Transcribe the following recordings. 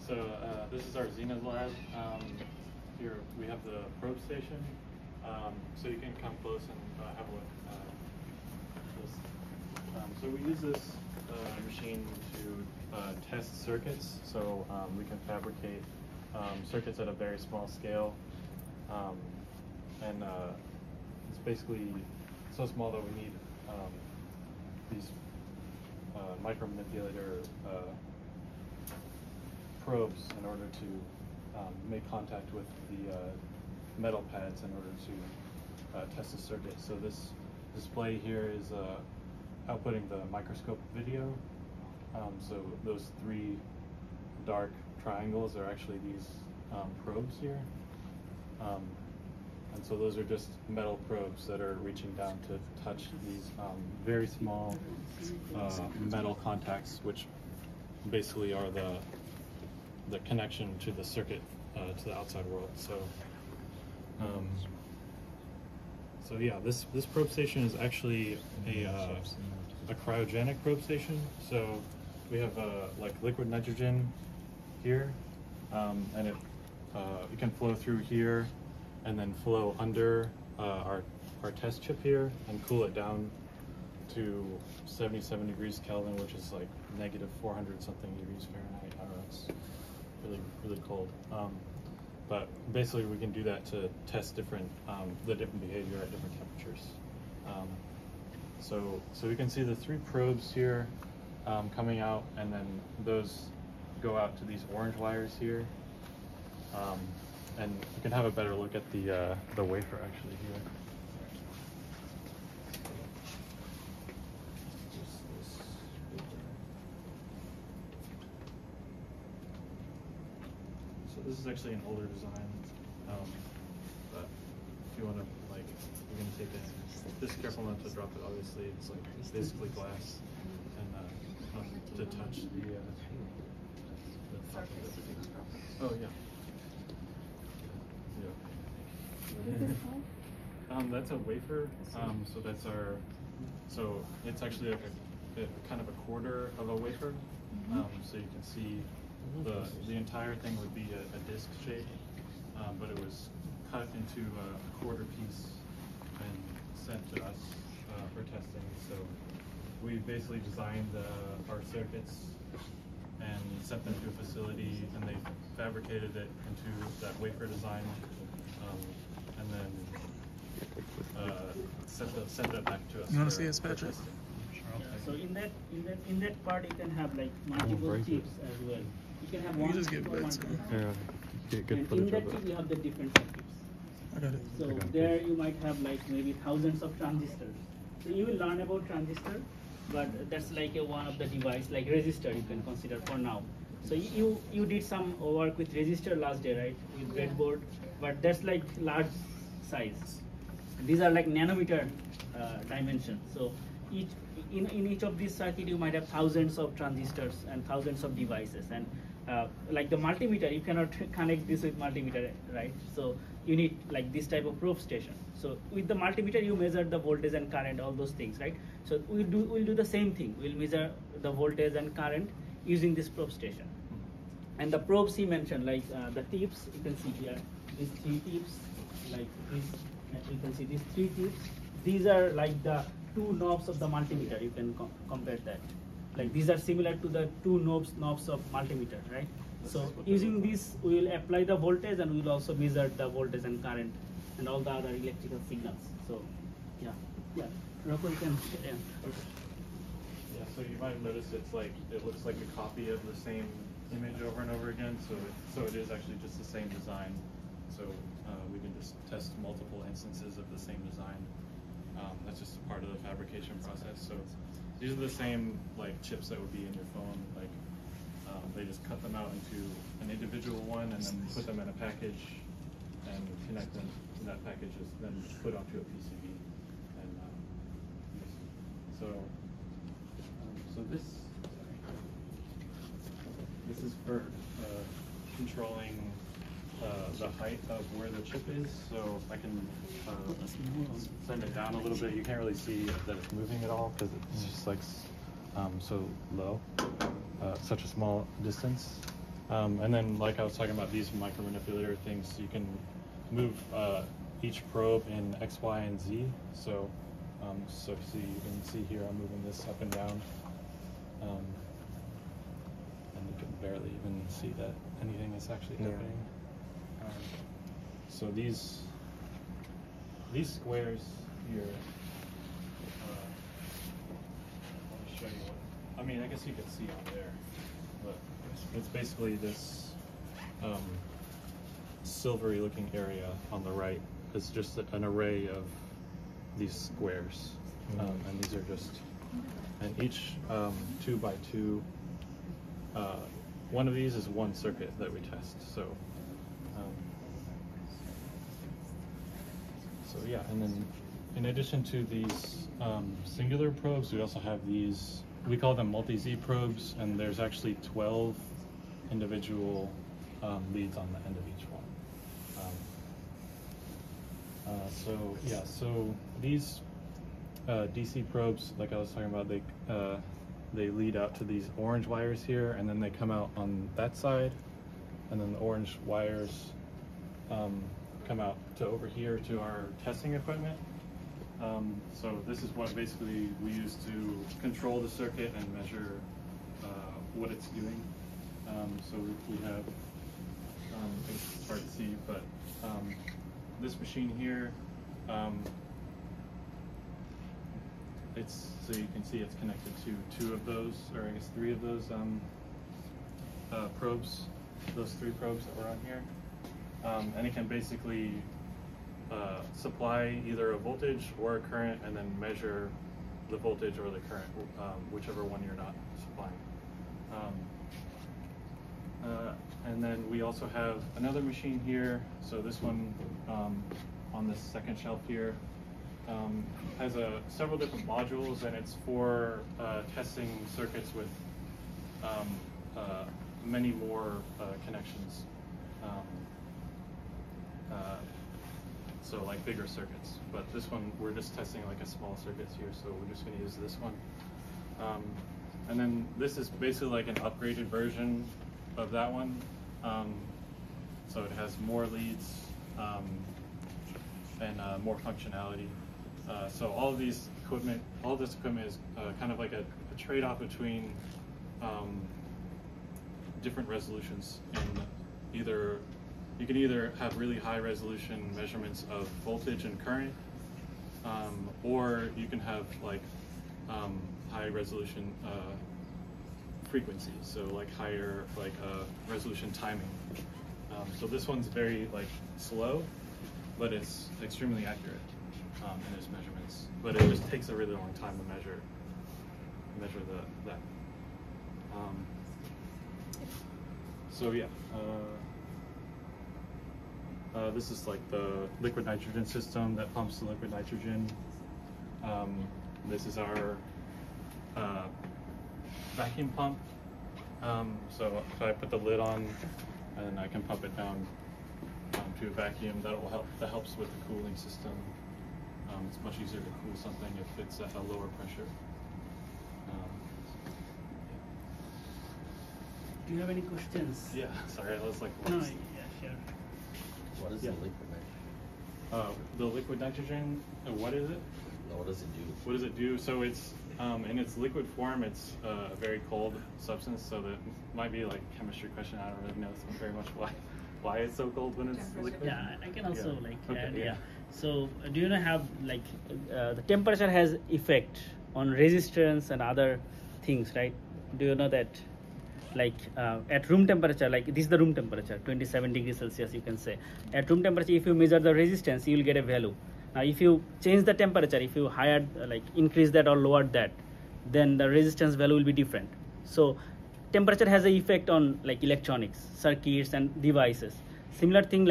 So this is our Zeanah lab. Here we have the probe station. So you can come close and have a look. So we use this machine to test circuits. So we can fabricate circuits at a very small scale. And it's basically so small that we need these micromanipulator probes in order to make contact with the metal pads in order to test the circuit. So this display here is outputting the microscope video. So those three dark triangles are actually these probes here. And so those are just metal probes that are reaching down to touch these very small metal contacts, which basically are the connection to the circuit to the outside world. So yeah, this probe station is actually a cryogenic probe station. So we have like liquid nitrogen here, and it can flow through here and then flow under our test chip here and cool it down to 77 degrees Kelvin, which is like negative 400 something degrees Fahrenheit. I don't know, it's really cold. But basically we can do that to test the different behavior at different temperatures. So we can see the three probes here coming out, and then those go out to these orange wires here. And you can have a better look at the wafer actually here. So this is actually an older design, but if you want to, like, you're going to take it, just careful not to drop it. Obviously, it's like basically glass, and not to touch the top of it. Oh yeah. That's a wafer. So that's our. So it's actually like a kind of a quarter of a wafer. So you can see the entire thing would be a disc shape, but it was cut into a quarter piece and sent to us for testing. So we basically designed our circuits and sent them to a facility, and they fabricated it into that wafer design. And then send that back to us. You want to see his Patrick? Yeah, so in that part you can have like multiple chips as well. You can have one just give chip or one bits. chip. Yeah, get And footage in that of chip it. you have the different circuits. I got it. So there you might have like maybe thousands of transistors. So you will learn about transistor, but that's like one of the device, like resistor you can consider for now. So you did some work with resistor last day, right? With breadboard, but that's like large size. These are like nanometer dimension. So in each of these circuit you might have thousands of transistors and thousands of devices. And like the multimeter, you cannot connect this with multimeter, right? So you need like this type of probe station. So with the multimeter you measure the voltage and current, all those things, right? So we'll do the same thing. We'll measure the voltage and current using this probe station. And the probes he mentioned, like the tips, you can see here, these three tips, like this, you can see these three tips. These are like the two knobs of the multimeter. You can compare that. Like these are similar to the two knobs of multimeter, right? So using this, we will apply the voltage, and we will also measure the voltage and current and all the other electrical signals. So yeah. Rocco, you can. Yeah. Okay. Yeah. So you might have noticed it looks like a copy of the same image over and over again. So it is actually just the same design. So we can just test multiple instances of the same design. That's just part of the fabrication process. So these are the same like chips that would be in your phone. Like they just cut them out into an individual one and then put them in a package and connect them. And that package is then put onto a PCB. And so this is for controlling the height of where the chip is. So I can send it down a little bit. You can't really see that it's moving at all because it's just like so low, such a small distance. And then, like I was talking about, these micromanipulator things, you can move each probe in X, Y, and Z. So, so see, you can see here, I'm moving this up and down, and you can barely even see that anything is actually happening. So these squares here. Let me show you what. I mean, I guess you can see on there, but it's basically this silvery-looking area on the right. It's just an array of these squares, and these are just, and each 2 by 2. One of these is one circuit that we test. So yeah, and then in addition to these singular probes, we also have these, we call them multi-Z probes, and there's actually 12 individual leads on the end of each one. So yeah, so these DC probes, like I was talking about, they lead out to these orange wires here, and then they come out on that side, and then the orange wires come out to over here to our testing equipment. So this is what basically we use to control the circuit and measure what it's doing. So we have, it's hard to see, but this machine here, so you can see it's connected to 2 of those, or I guess 3 of those probes, those 3 probes that were on here. And it can basically supply either a voltage or a current, and then measure the voltage or the current, whichever one you're not supplying. And then we also have another machine here. So this one on this second shelf here has several different modules, and it's for testing circuits with many more connections. So like bigger circuits, but this one we're just testing like a small circuits here, so we're just going to use this one. And then this is basically like an upgraded version of that one. So it has more leads and more functionality. So all of this equipment is kind of like a trade-off between different resolutions. You can either have really high resolution measurements of voltage and current, or you can have like high resolution frequencies, so like higher resolution timing. So this one's very slow, but it's extremely accurate in its measurements. But it just takes a really long time to measure that. So yeah. This is like the liquid nitrogen system that pumps the liquid nitrogen. This is our vacuum pump. So if I put the lid on, and I can pump it down to a vacuum, that helps with the cooling system. It's much easier to cool something if it's at a lower pressure. Do you have any questions? Yeah, sorry, I was like, no, yeah, sure. What is the liquid nitrogen? The liquid nitrogen, what is it? What does it do? What does it do? So it's, in its liquid form, it's a very cold substance, so that might be like a chemistry question. I don't really know very much why it's so cold when it's liquid. Yeah, I can also add, yeah. So do you know have the temperature has effect on resistance and other things, right? Do you know that? At room temperature, this is the room temperature, 27 degrees Celsius, you can say. At room temperature, if you measure the resistance, you will get a value. Now, if you change the temperature, if you higher, increase that or lower that, then the resistance value will be different. So, temperature has an effect on electronics, circuits, and devices. Similar thing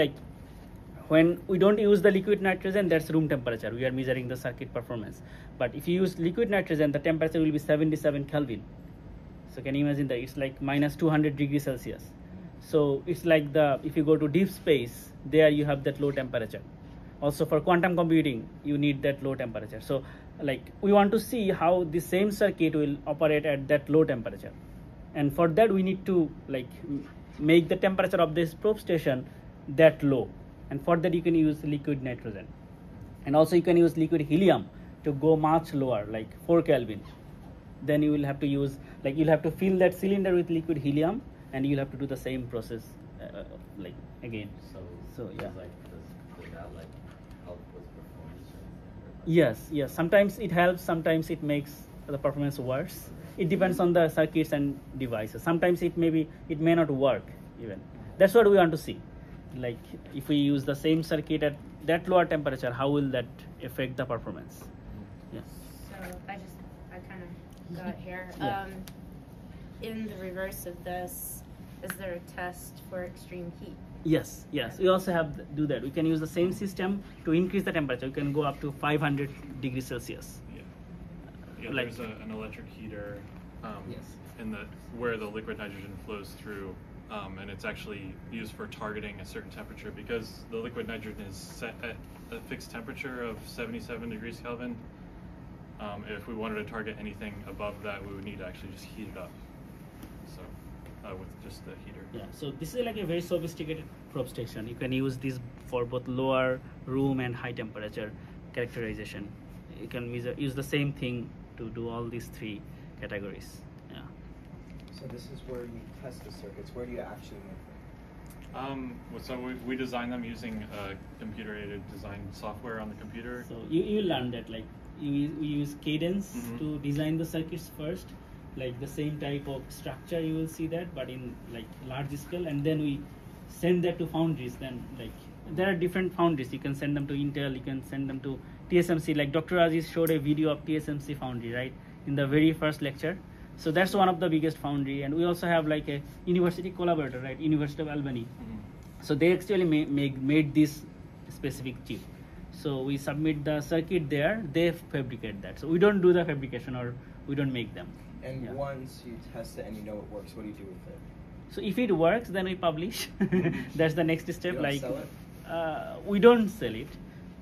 when we don't use the liquid nitrogen, that's room temperature. We are measuring the circuit performance. But if you use liquid nitrogen, the temperature will be 77 Kelvin. So can you imagine that it's minus 200 degrees Celsius. So it's if you go to deep space, there you have that low temperature. Also for quantum computing, you need that low temperature. So we want to see how the same circuit will operate at that low temperature. and for that we need to like make the temperature of this probe station that low, and for that you can use liquid nitrogen, and also you can use liquid helium to go much lower, like 4 Kelvin. Then you will have to use, like you'll have to fill that cylinder with liquid helium, and you'll have to do the same process like again. So yeah. Does that like help with performance or anything? Yes. Sometimes it helps. Sometimes it makes the performance worse. It depends on the circuits and devices. Sometimes it may not work even. That's what we want to see. Like if we use the same circuit at that lower temperature, how will that affect the performance? Yeah. So I kind of got here. Yeah. In the reverse of this, is there a test for extreme heat? Yes. We also have do that. We can use the same system to increase the temperature. We can go up to 500 degrees Celsius. Yeah, Like- there's an electric heater Yes. where the liquid nitrogen flows through, and it's actually used for targeting a certain temperature because the liquid nitrogen is set at a fixed temperature of 77 degrees Kelvin. If we wanted to target anything above that, we would need to actually just heat it up. So with just the heater. Yeah, so this is like a very sophisticated probe station. You can use this for both lower, room, and high temperature characterization. You can use the same thing to do all these 3 categories. Yeah. So this is where you test the circuits. Where do you actually make them? So we design them using computer-aided design software on the computer. So you learn that like we use Cadence to design the circuits first, like the same type of structure you will see that, but in like large scale, and then we send that to foundries. Then like there are different foundries. You can send them to Intel. You can send them to TSMC. Like Dr. Aziz showed a video of TSMC foundry, right, in the very first lecture. So that's one of the biggest foundry, and we also have like a university collaborator, right, University of Albany. So they actually made this specific chip. So we submit the circuit there, they fabricate that. So we don't do the fabrication, or we don't make them. And Yeah. once you test it and you know it works, what do you do with it? So if it works, then we publish. That's the next step. You don't Like sell it? we don't sell it,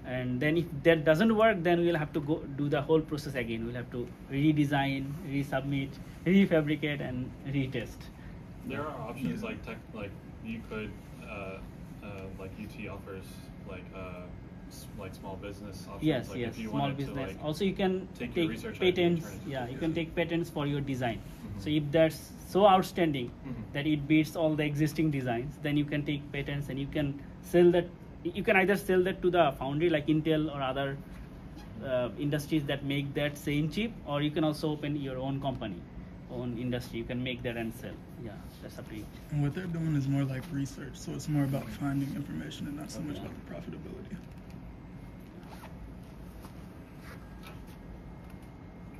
and then if that doesn't work, then we'll have to go do the whole process again. We'll have to redesign, resubmit, refabricate, and retest. There are options like you could like UT offers like small business options. Yes, like yes, if you small wanted business. To, like, also, you can take take your research idea and patents. turn it into Yeah, you business. can take patents for your design. So if that's so outstanding that it beats all the existing designs, then you can take patents and you can sell that. You can either sell that to the foundry like Intel or other industries that make that same chip, or you can also open your own company, own industry. You can make that and sell. Yeah, that's up to you. And what they're doing is more like research, so it's more about finding information and not so much about the profitability.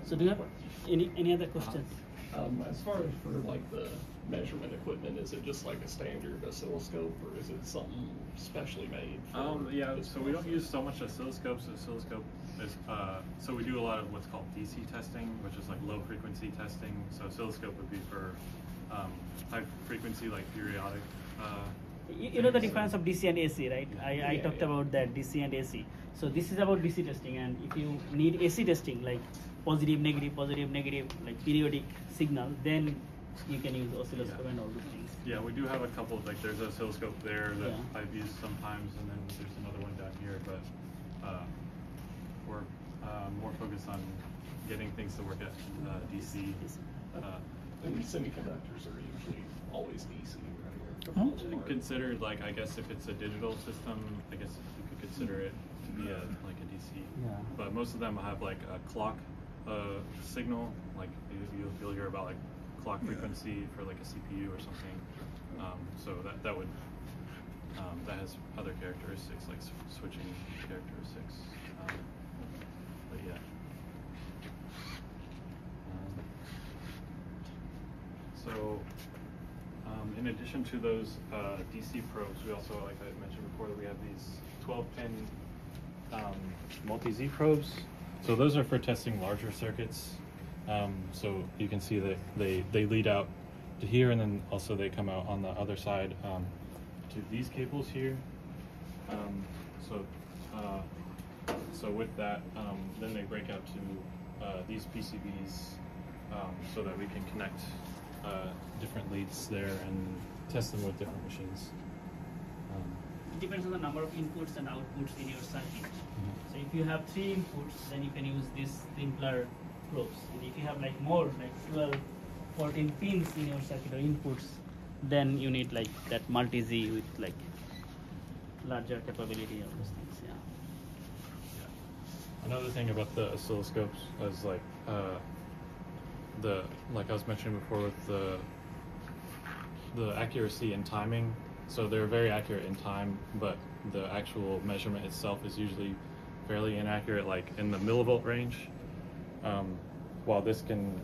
So do you have any other questions? As far as for like the measurement equipment, is it just like a standard oscilloscope, or is it something specially made? Yeah, so we don't use so much oscilloscopes. Oscilloscope is so we do a lot of what's called DC testing, which is like low frequency testing. So oscilloscope would be for high frequency, like periodic. You know the difference of DC and AC, right? I talked about that, DC and AC. So this is about DC testing, and if you need AC testing, like positive, negative, like periodic signal, then you can use oscilloscope and all those things. Yeah, we do have a couple of, like there's an oscilloscope there that Yeah. I've used sometimes, and then there's another one down here, but we're more focused on getting things to work at DC. And semiconductors are usually always DC, right? Oh. Considered, like, I guess if it's a digital system, I guess you could consider it to be like a DC. Yeah. But most of them have like a clock signal, like you'll hear about like clock frequency for like a CPU or something. So that would that has other characteristics like switching characteristics. But yeah. So in addition to those DC probes, we also, like I mentioned before, that we have these 12-pin multi-Z probes. So those are for testing larger circuits. So you can see that they lead out to here, and then also they come out on the other side to these cables here. So with that, then they break out to these PCBs so that we can connect different leads there and test them with different machines. It depends on the number of inputs and outputs in your circuit. So if you have 3 inputs, then you can use this simpler probes. And if you have like more, like 12, 14 pins in your circuit or inputs, then you need like that multi-Z with like larger capability of those things. Yeah. Another thing about the oscilloscopes is like like I was mentioning before with the accuracy and timing. So they're very accurate in time, but the actual measurement itself is usually fairly inaccurate, like in the millivolt range. While this can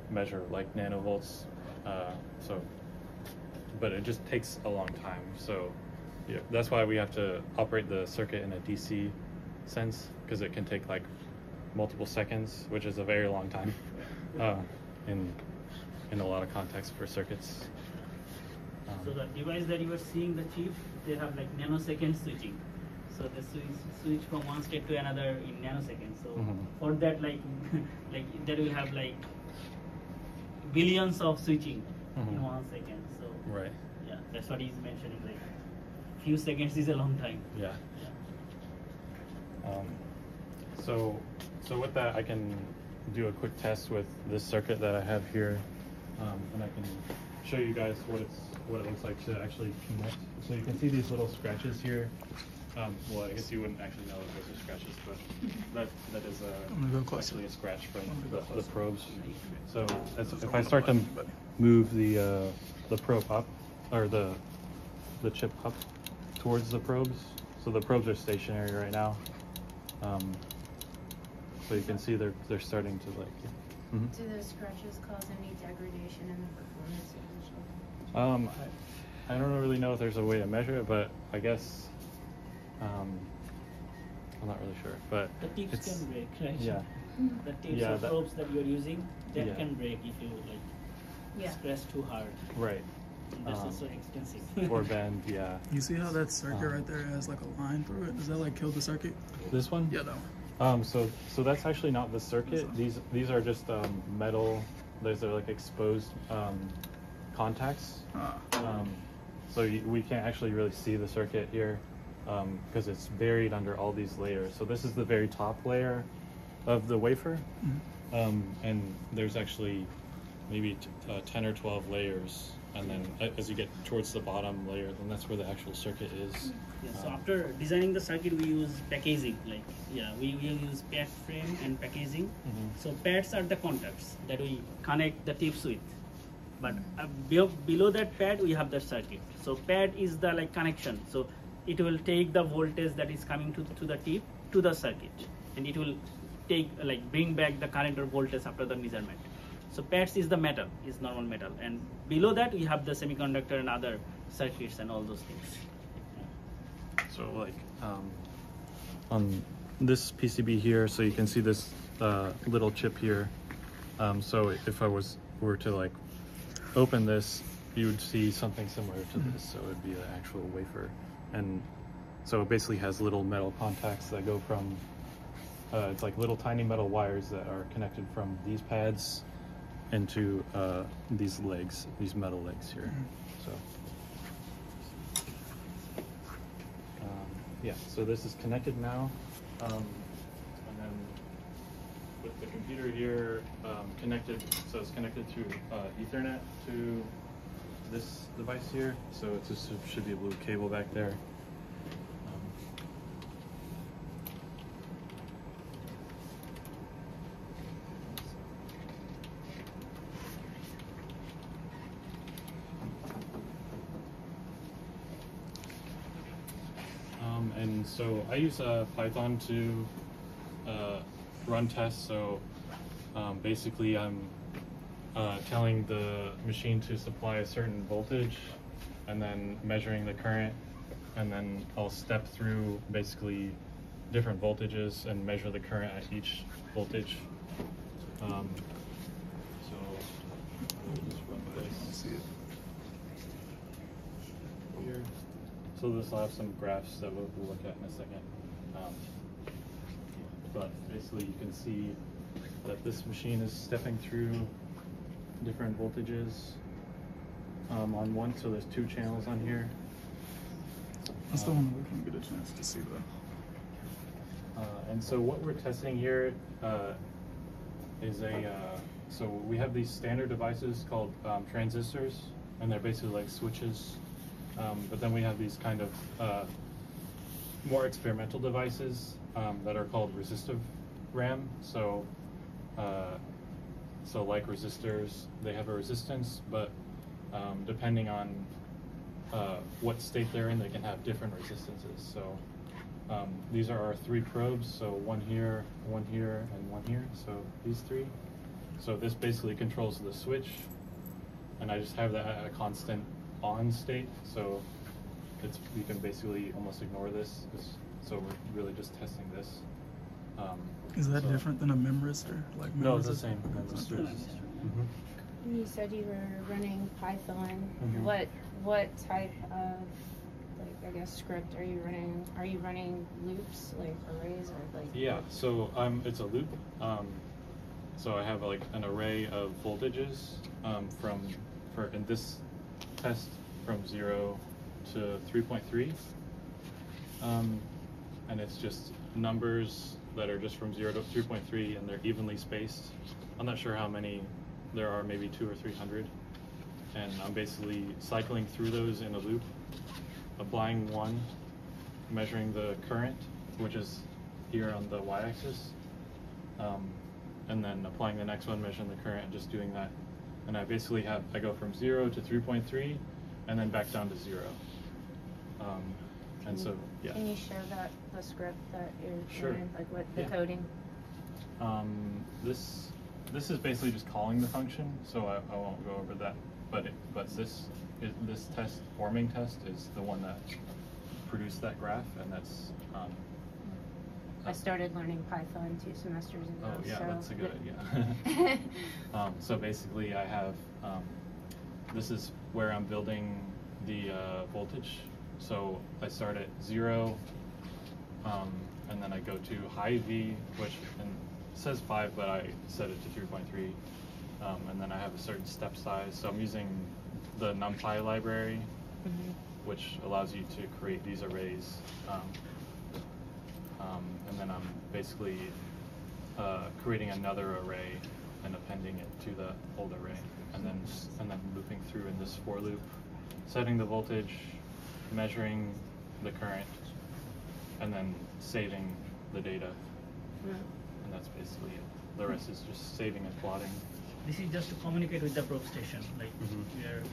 measure like nanovolts, but it just takes a long time. So yeah, that's why we have to operate the circuit in a DC sense, because it can take like multiple seconds, which is a very long time in a lot of contexts for circuits. So the device that you are seeing, the chip, they have like nanosecond switching. So the switch from one state to another in nanoseconds. So for that, like that will have like billions of switching in 1 second. So right. Yeah, that's what he's mentioning. Like few seconds is a long time. Yeah. So with that, I can do a quick test with this circuit that I have here, and I can show you guys what it looks like to actually connect. So you can see these little scratches here. Well, I guess you wouldn't actually know that those are scratches, but that is actually a scratch from the probes. So if I start to move the probe up, or the chip up towards the probes, so the probes are stationary right now. So you can see they're starting to like. Do those scratches cause any degradation in the performance of the chip? I don't really know if there's a way to measure it, but I guess I'm not really sure. But the tips can break, right? Yeah. The tips of probes that you're using, that can break if you like stress too hard. Right. And that's also expensive. Or bend, yeah. You see how that circuit right there has like a line through it? Does that like kill the circuit? This one? Yeah, no. So that's actually not the circuit. These are just metal. Those are like exposed contacts. So we can't actually really see the circuit here because it's buried under all these layers. So this is the very top layer of the wafer, and there's actually maybe 10 or 12 layers. And then as you get towards the bottom layer, then that's where the actual circuit is. Yeah, so after designing the circuit, we use packaging. We will use pad frame and packaging. So pads are the contacts that we connect the tips with. But below that pad, we have the circuit. So pad is the like connection. So it will take the voltage that is coming to the tip to the circuit, and it will take bring back the current or voltage after the measurement. So pads is the metal, is normal metal, and below that we have the semiconductor and other circuits and all those things. So like on this PCB here, so you can see this little chip here. So if I were to like open this, you would see something similar to this. So it would be an actual wafer, and so it basically has little metal contacts that go from. It's like little tiny metal wires that are connected from these pads into these legs, these metal legs here. So yeah, so this is connected now, and then with the computer here connected, so it's connected through Ethernet to this device here. So it just should be a blue cable back there. And so I use Python to run tests. So basically I'm telling the machine to supply a certain voltage and then measuring the current, and then I'll step through basically different voltages and measure the current at each voltage. So I'll just run this here. So this will have some graphs that we'll look at in a second. But basically you can see that this machine is stepping through different voltages. on one, so there's 2 channels on here. I still want to look and get a chance to see that. And so what we're testing here is so we have these standard devices called transistors, and they're basically like switches. But then we have these kind of more experimental devices that are called resistive RAM. So like resistors, they have a resistance, but depending on what state they're in, they can have different resistances. So these are our 3 probes, so one here, and one here, so these 3. So this basically controls the switch, and I just have that at a constant on state, so you can basically almost ignore this, so we're really just testing this. Is that different than a memristor? Like no, it's the same. You said you were running Python. Mm-hmm. What type of, like, I guess, script are you running? Are you running loops, like arrays, or like? Yeah, so it's a loop. So I have like an array of voltages in this test from 0 to 3.3, and it's just numbers that are just from 0 to 3.3, and they're evenly spaced. I'm not sure how many there are, maybe 200 or 300, and I'm basically cycling through those in a loop, applying one, measuring the current, which is here on the y-axis, and then applying the next one, measuring the current, and just doing that. And I basically I go from 0 to 3.3, and then back down to 0. And so, yeah. Can you show the script that you're Sure. running, like what the coding? This is basically just calling the function, so I won't go over that. But this test, forming test, is the one that produced that graph, and that's. I started learning Python 2 semesters ago. Oh yeah, so that's a good idea. So basically, I have this is where I'm building the voltage. So I start at 0, and then I go to high V, which it says 5, but I set it to 3.3, and then I have a certain step size. So I'm using the NumPy library, which allows you to create these arrays. And then I'm basically creating another array and appending it to the old array, and then looping through in this for loop, setting the voltage, measuring the current, and then saving the data. And that's basically it. The rest is just saving and plotting. This is just to communicate with the probe station. Like we are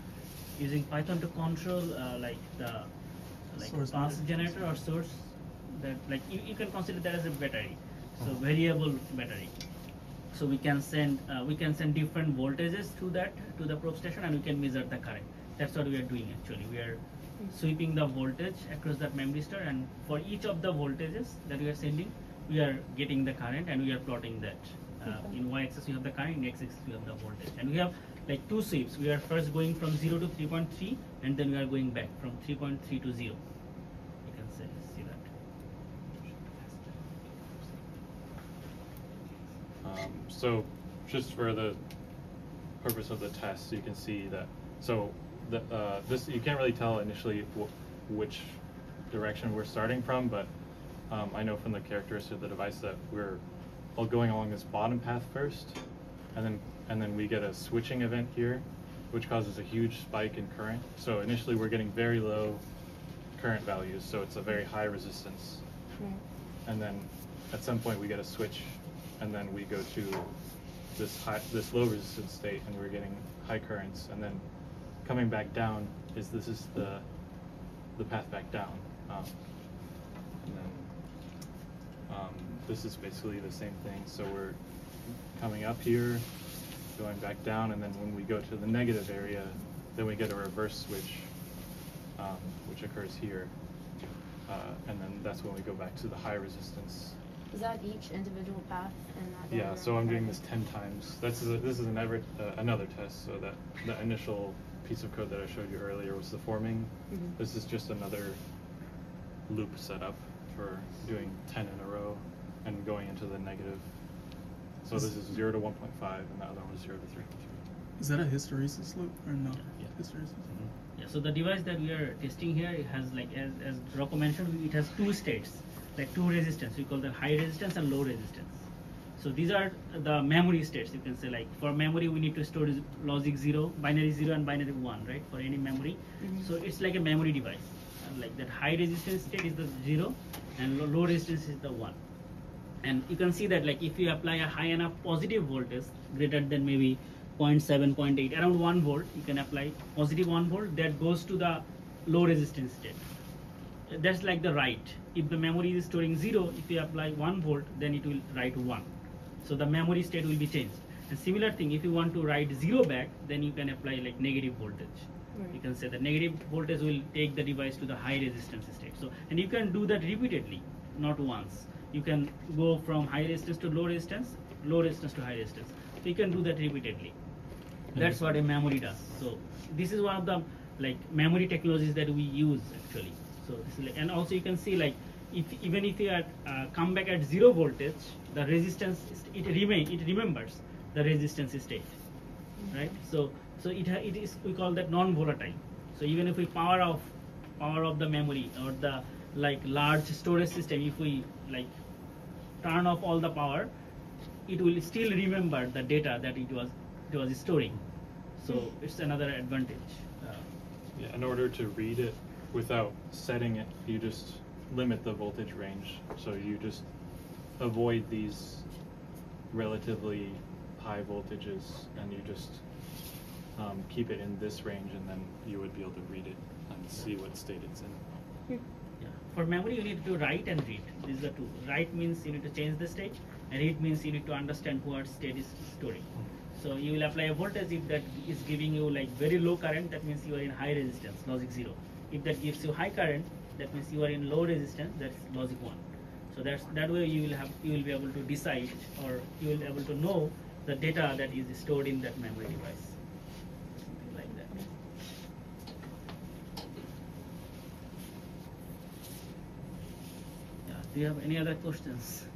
using Python to control like the path generator or source. That like you can consider that as a battery, so variable battery. So we can send different voltages to the probe station, and we can measure the current. That's what we are doing actually. We are sweeping the voltage across that memristor, and for each of the voltages that we are sending, we are getting the current, and we are plotting that. In y-axis we have the current, in x-axis we have the voltage, and we have like 2 sweeps. We are first going from 0 to 3.3, and then we are going back from 3.3 to 0. You can see that. So just for the purpose of the test, you can see that. So this you can't really tell initially which direction we're starting from, but I know from the characteristic of the device that we're all going along this bottom path first, and then we get a switching event here, which causes a huge spike in current. So initially we're getting very low current values, so it's a very high resistance, and then at some point we get a switch, and then we go to this low resistance state, and we're getting high currents, and then coming back down is the path back down, and then this is basically the same thing. So we're coming up here, going back down, and then when we go to the negative area, then we get a reverse switch, which occurs here, and then that's when we go back to the high resistance. Is that each individual path in that? Yeah, so I'm doing this 10 times. This is another test. So that the initial piece of code that I showed you earlier was the forming. This is just another loop setup for doing 10 in a row and going into the negative. So this is 0 to 1.5, and the other one was 0 to 3.3. Is that a hysteresis loop or no? Yeah. Hysteresis. Yeah, so the device that we are testing here, it has like, as Rocco mentioned, it has two states, like two resistance. We call them high resistance and low resistance. So these are the memory states. You can say, like, for memory we need to store logic 0, binary 0 and binary 1, right, for any memory. So it's like a memory device. Like that high resistance state is the 0 and low resistance is the 1. And you can see that, like, if you apply a high enough positive voltage greater than maybe 0.7, 0.8, around 1 volt, you can apply positive 1 volt that goes to the low resistance state. That's like the write. If the memory is storing 0, if you apply 1 volt, then it will write 1. So the memory state will be changed. And similar thing, if you want to write 0 back, then you can apply like negative voltage. You can say that negative voltage will take the device to the high resistance state. So, and you can do that repeatedly, not once. You can go from high resistance to low resistance to high resistance. So you can do that repeatedly. That's what a memory does. So this is one of the like memory technologies that we use actually. So this is like, and also you can see, like, even if you come back at 0 voltage, the resistance it remembers the resistance state, right? So it is, we call that non-volatile. So even if we power off the memory or the like large storage system, if we like turn off all the power, it will still remember the data that it was storing. So it's another advantage. Yeah, in order to read it without setting it, you just limit the voltage range. So you just avoid these relatively high voltages, and you just keep it in this range, and then you would be able to read it and see what state it's in. Yeah. For memory, you need to write and read. These are two. Write means you need to change the state, and read means you need to understand what state is storing. So you will apply a voltage if that is giving you like very low current, that means you are in high resistance, logic 0. If that gives you high current, that means you are in low resistance, that's logic 1. So that way you will be able to decide, or you will be able to know the data that is stored in that memory device. Something like that. Yeah. Do you have any other questions?